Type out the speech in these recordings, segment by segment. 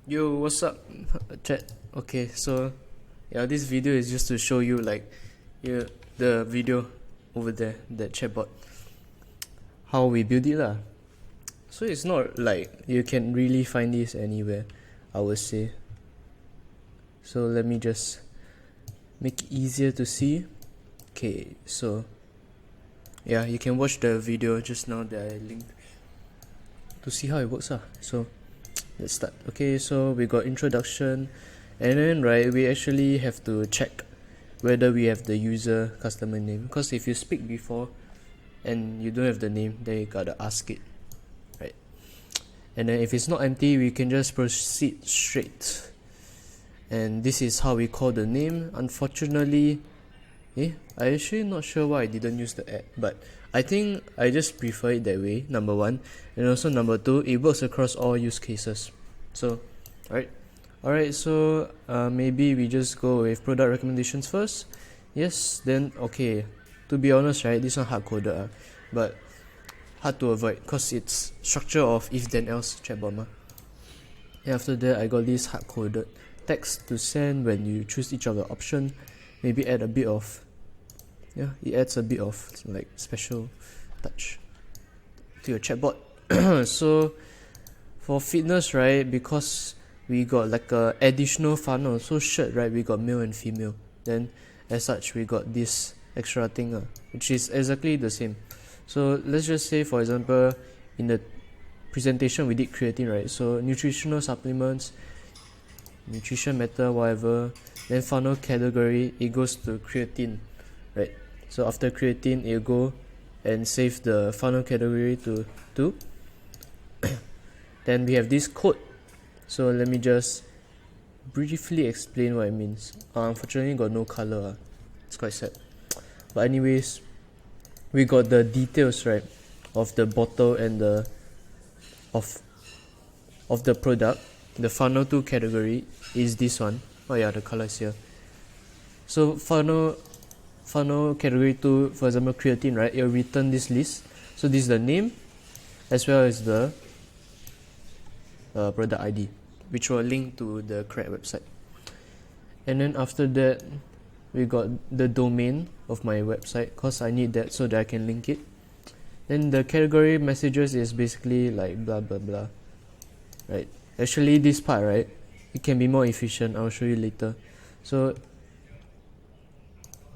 Yo, what's up, chat? Okay, so yeah, this video is just to show you the video over there, that chatbot, how we build it lah. So it's not like you can really find this anywhere, I would say. So let me just make it easier to see. Okay, so yeah, you can watch the video just now that I linked to see how it works lah. So let's start. Okay, so we got introduction, and then we actually have to check whether we have the user customer name, because if you speak before and you don't have the name, then you gotta ask it, right? And then if it's not empty, we can just proceed straight, and this is how we call the name. Unfortunately, I actually not sure why I didn't use the add, but I think I just prefer it that way, number one. And also number two, it works across all use cases. So alright, so maybe we just go with product recommendations first. Yes, then okay, to be honest, right, this one hard-coded, but hard to avoid because it's structure of if then else chatbot ma. And after that, I got this hard-coded text to send when you choose each of the option. Maybe add a bit of, it adds a bit of like special touch to your chatbot. So for fitness, right, because we got like a additional funnel, so shirt, right, we got male and female, then as such we got this extra thing, which is exactly the same. So let's just say, for example, in the presentation we did creatine, right, so nutritional supplements, nutrition matter, whatever, then funnel category, it goes to creatine, right? So after creatine, you go and save the funnel category to 2. Then we have this code. So let me just briefly explain what it means. Unfortunately, got no color. It's quite sad. But anyways, we got the details, right, of the bottle and the of the product. The funnel 2 category is this one. Oh yeah, the color is here. So funnel category 2, for example, creatine, right, it will return this list. So this is the name as well as the product ID, which will link to the correct website. And then after that, we got the domain of my website, because I need that so that I can link it. Then the category messages is basically like blah blah blah, right? Actually, this part, right, it can be more efficient. I'll show you later. So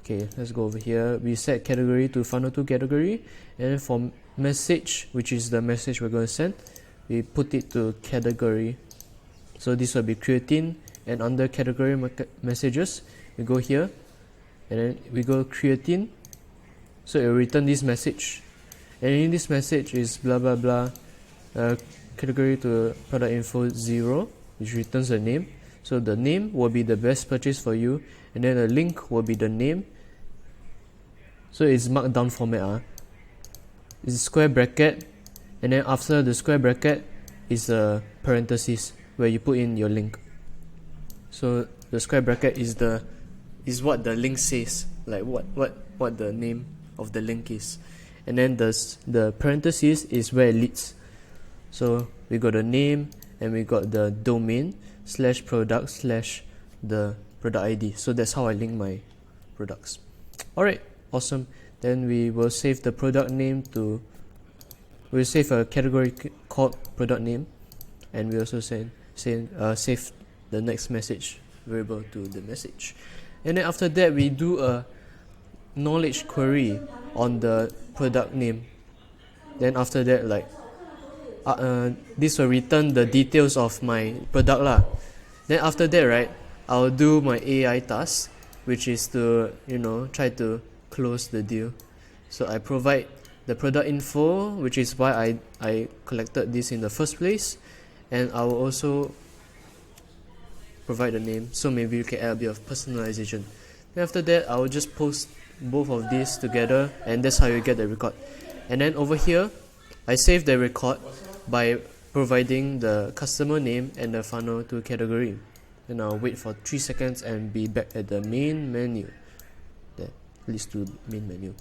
okay, let's go over here. We set category to funnel 2 category, and then for message, which is the message we're going to send, we put it to category. So this will be creatine, and under category messages, we go here, and then we go creatine. So it will return this message, and in this message is blah blah blah, category to product info 0, which returns the name. So the name will be the best purchase for you, and then the link will be the name. So it's markdown format. It's square bracket, and then after the square bracket is a parenthesis where you put in your link. So the square bracket is what the link says, like what the name of the link is, and then the parenthesis is where it leads. So we got the name, and we got the domain / product / the product ID. So that's how I link my products. Alright, awesome. Then we will save the product name to, we'll save a category called product name, and we also save the next message variable to the message. And then after that, we do a knowledge query on the product name. Then after that, like this will return the details of my product lah. Then after that, right, I'll do my AI task, which is to try to close the deal. So I provide the product info, which is why I collected this in the first place, and I will also provide the name, so maybe you can add a bit of personalization. Then after that, I will just post both of these together, and that's how you get the record. And then over here, I save the record by providing the customer name and the funnel 2 category. Then I'll wait for 3 seconds and be back at the main menu. That leads to main menu.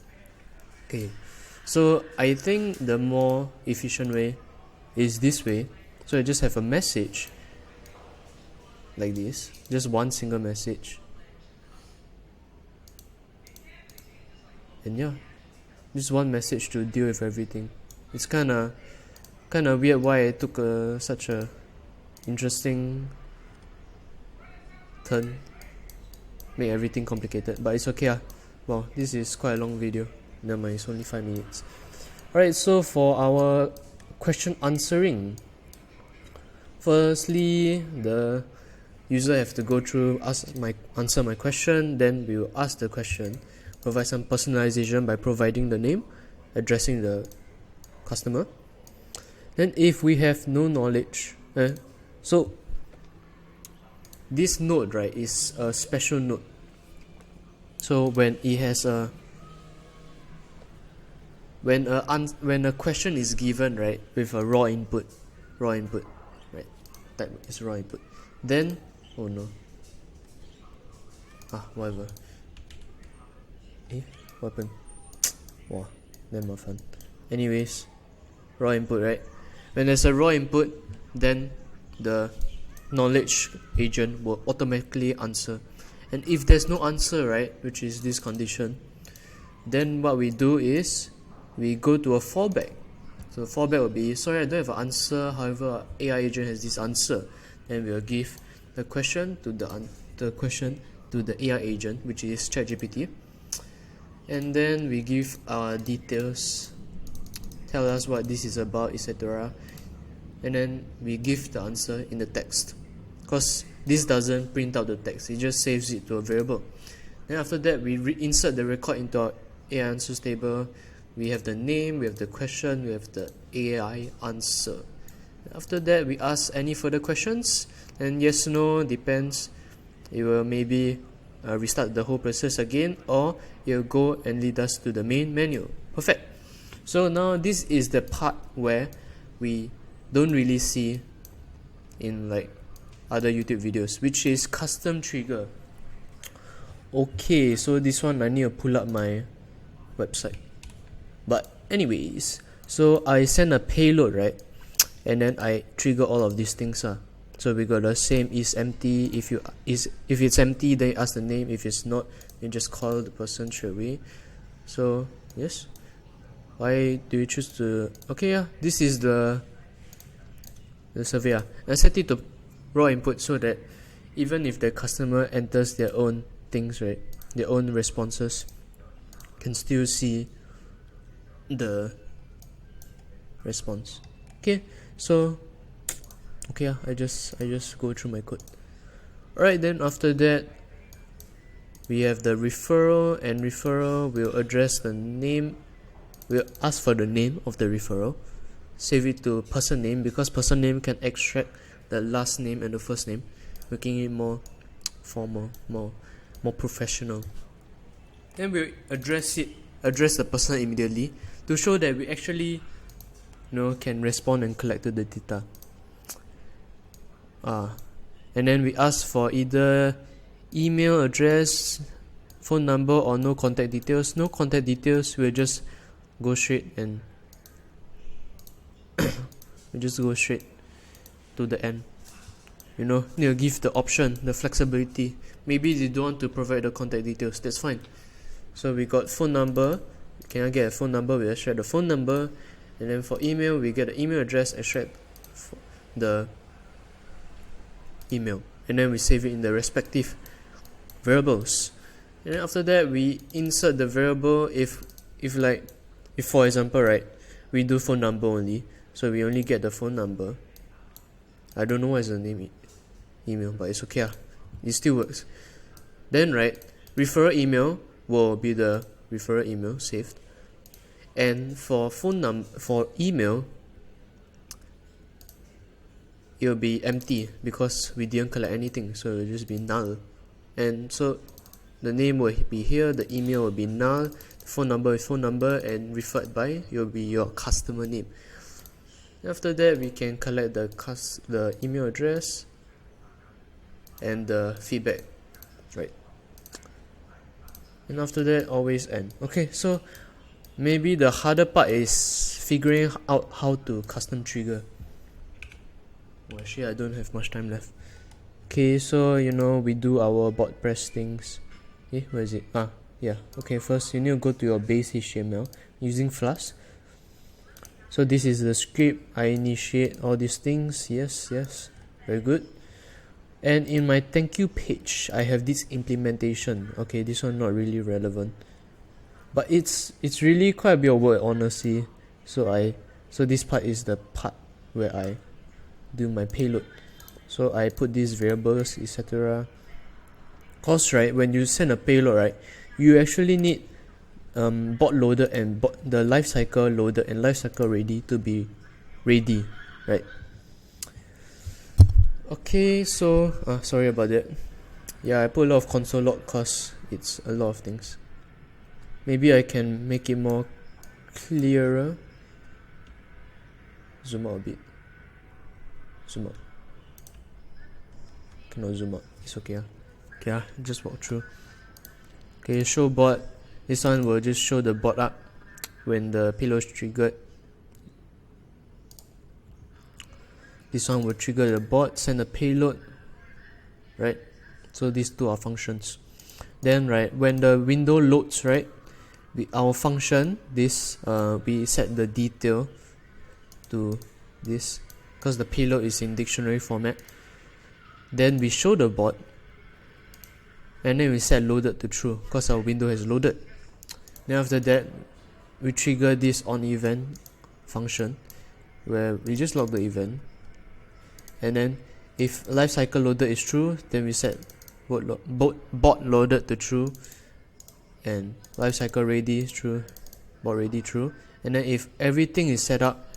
Okay, so I think the more efficient way is this way. So I just have a message like this, just one single message. And yeah, just one message to deal with everything. It's kinda weird why I took such a interesting turn, make everything complicated, but it's okay. Wow, this is quite a long video. Never mind, it's only 5 minutes. Alright, so for our question answering, firstly, the user have to go through, answer my question, then we will ask the question, provide some personalization by providing the name, addressing the customer. Then if we have no knowledge, so this node, right, is a special node. So when it has a when a question is given, right, with a raw input, right, type is raw input, then oh no, whatever. What happened? Wow, damn more fun. Anyways, raw input, right? When there's a raw input, then the knowledge agent will automatically answer. And if there's no answer, right, which is this condition, then what we do is we go to a fallback. So fallback will be, sorry, I don't have an answer, however AI agent has this answer. Then we'll give the question to the AI agent, which is ChatGPT. And then we give our details, tell us what this is about, etc. And then we give the answer in the text, because this doesn't print out the text, it just saves it to a variable. Then after that, we insert the record into our AI answers table. We have the name, we have the question, we have the AI answer. After that, we ask any further questions, and yes, no, depends. It will maybe restart the whole process again, or it will go and lead us to the main menu. Perfect. So now this is the part where we don't really see in like other YouTube videos, which is custom trigger. Okay, so this one I need to pull up my website. But anyways, so I send a payload, right? And then I trigger all of these things. So we got the same is empty. If it's empty, then you ask the name. If it's not, you just call the person straight away. So yes. Why do you choose to? Okay, yeah. This is the survey. I set it to raw input so that even if the customer enters their own things, right, their own responses, can still see the response. Okay, so okay, I just go through my code. Alright, then after that, we have the referral, and referral will address the name. We'll ask for the name of the referral, save it to person name, because person name can extract the last name and the first name, making it more formal, more professional. Then we'll address the person immediately to show that we actually can respond and collect the data. And then we ask for either email address, phone number, or no contact details. No contact details, we'll just go straight and we just go straight to the end. They'll give the option, the flexibility. Maybe they don't want to provide the contact details, that's fine. So we got phone number. Can I get a phone number? We extract the phone number. And then for email, we get the email address, extract the email, and then we save it in the respective variables. And then after that, we insert the variable. If for example, right, we do phone number only, so we only get the phone number. I don't know what is the name email, but it's okay. It still works. Then right, referral email will be the referral email saved, and for for email, it will be empty because we didn't collect anything, so it will just be null. And so the name will be here, the email will be null, the phone number is phone number, and referred by it will be your customer name. After that, we can collect the email address and the feedback, right? And after that, always end. Okay, so maybe the harder part is figuring out how to custom trigger. Actually, I don't have much time left. Okay, so we do our bot press things. Where is it? Yeah. Okay, first you need to go to your base HTML using Flask. So this is the script. I initiate all these things. Yes, very good. And in my thank you page, I have this implementation. Okay, this one not really relevant, but it's really quite a bit of work, honestly. So this part is the part where I do my payload. So I put these variables, etc. Cause when you send a payload, you actually need bot loader and the lifecycle loader and lifecycle ready to be ready, right? Okay, so sorry about that. Yeah, I put a lot of console log cause it's a lot of things. Maybe I can make it more clearer. Zoom out a bit. Zoom out. Cannot zoom out. It's okay. Okay, just walk through. Okay, show bot. This one will just show the bot up when the payload is triggered. This one will trigger the bot, send a payload, right? So these two are functions. Then when the window loads, our function, this we set the detail to this because the payload is in dictionary format. Then we show the bot, and then we set loaded to true because our window has loaded. Then after that, we trigger this on event function where we just log the event, and then if lifecycle loaded is true, then we set bot loaded to true, and lifecycle ready is true, bot ready true. And then if everything is set up,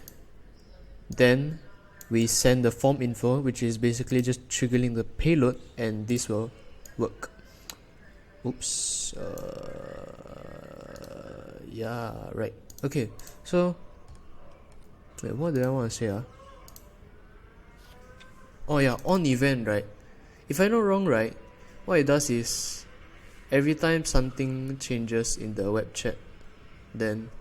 then we send the form info, which is basically just triggering the payload, and this will work. Oops. Yeah, right. Okay, so wait, what did I want to say? Oh yeah, on event, if I'm not wrong, what it does is every time something changes in the web chat, then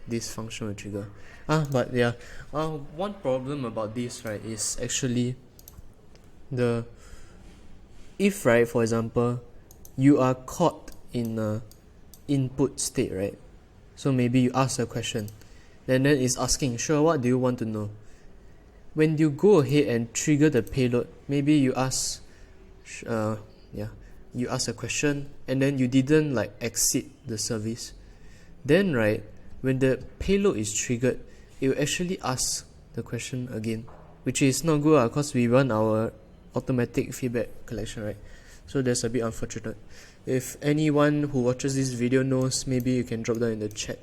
this function will trigger. But yeah, one problem about this is actually if for example you are caught in a input state, so maybe you ask a question, then it's asking, sure, what do you want to know? When you go ahead and trigger the payload, maybe you ask you ask a question and then you didn't exit the service. Then when the payload is triggered, it will actually ask the question again, which is not good because we run our automatic feedback collection, so that's a bit unfortunate. If anyone who watches this video knows, maybe you can drop down in the chat,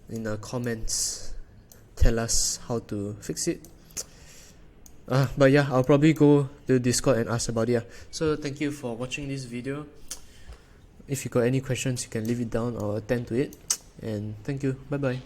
in the comments, tell us how to fix it. But yeah, I'll probably go to Discord and ask about it. So thank you for watching this video. If you got any questions, you can leave it down, I'll attend to it. And thank you. Bye bye.